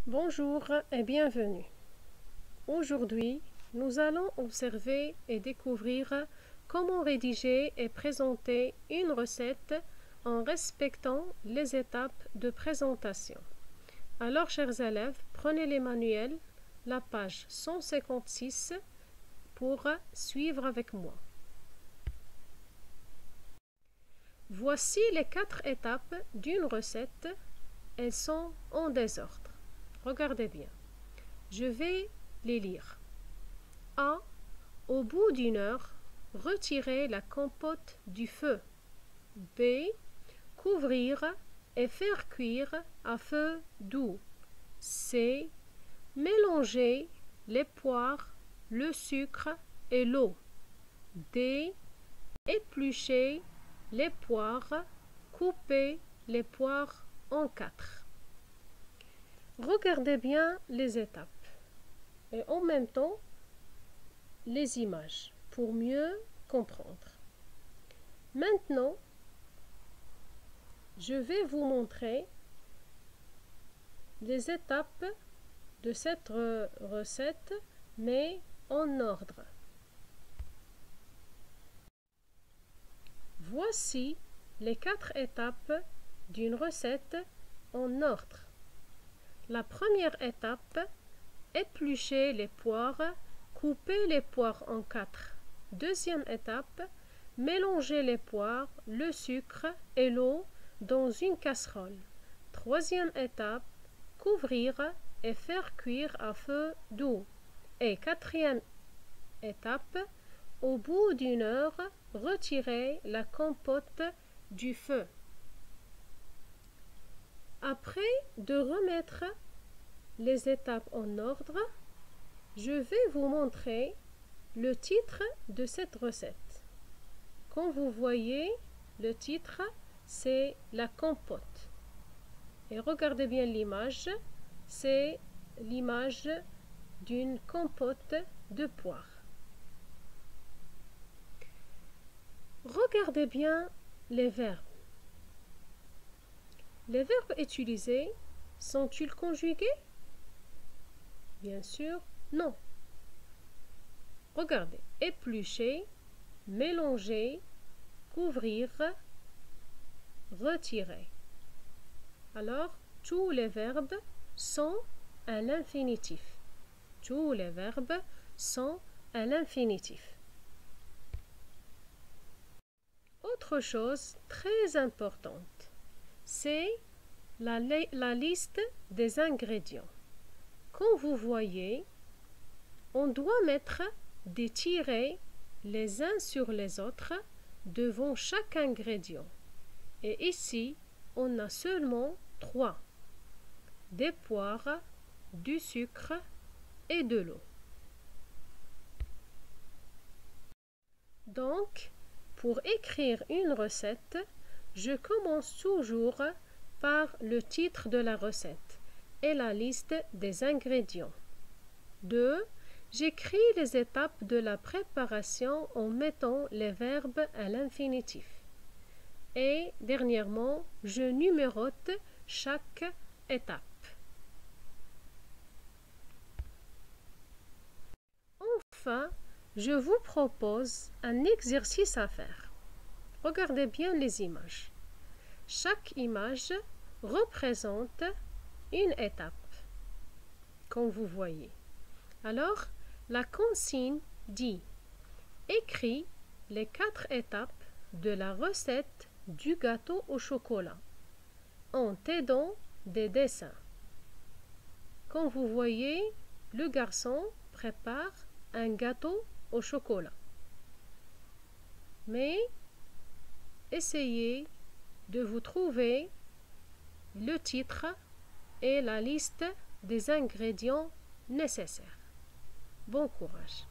Bonjour et bienvenue. Aujourd'hui, nous allons observer et découvrir comment rédiger et présenter une recette en respectant les étapes de présentation. Alors, chers élèves, prenez les manuels, la page 156 pour suivre avec moi. Voici les 4 étapes d'une recette. Elles sont en désordre. Regardez bien. Je vais les lire. A. Au bout d'une heure, retirer la compote du feu. B. Couvrir et faire cuire à feu doux. C. Mélanger les poires, le sucre et l'eau. D. Éplucher les poires, couper les poires en 4. Regardez bien les étapes et en même temps les images pour mieux comprendre. Maintenant, je vais vous montrer les étapes de cette recette, mais en ordre. Voici les 4 étapes d'une recette en ordre. La première étape, éplucher les poires, couper les poires en 4. Deuxième étape, mélanger les poires, le sucre et l'eau dans une casserole. Troisième étape, couvrir et faire cuire à feu doux. Et quatrième étape, au bout d'une heure, retirer la compote du feu. Après de remettre les étapes en ordre, je vais vous montrer le titre de cette recette. Comme vous voyez, le titre, c'est la compote. Et regardez bien l'image, c'est l'image d'une compote de poire. Regardez bien les verbes. Les verbes utilisés sont-ils conjugués? Bien sûr, non. Regardez, éplucher, mélanger, couvrir, retirer. Alors, tous les verbes sont à l'infinitif. Tous les verbes sont à l'infinitif. Autre chose très importante, c'est la liste des ingrédients. Comme vous voyez, on doit mettre des tirets les uns sur les autres devant chaque ingrédient. Et ici, on a seulement 3. Des poires, du sucre et de l'eau. Donc, pour écrire une recette, je commence toujours par le titre de la recette et la liste des ingrédients. 2. J'écris les étapes de la préparation en mettant les verbes à l'infinitif. Et dernièrement, je numérote chaque étape. Enfin, je vous propose un exercice à faire. Regardez bien les images. Chaque image représente une étape, comme vous voyez. Alors, la consigne dit « Écris les 4 étapes de la recette du gâteau au chocolat en t'aidant des dessins. » Comme vous voyez, le garçon prépare un gâteau au chocolat. Mais essayez de vous trouver le titre et la liste des ingrédients nécessaires. Bon courage!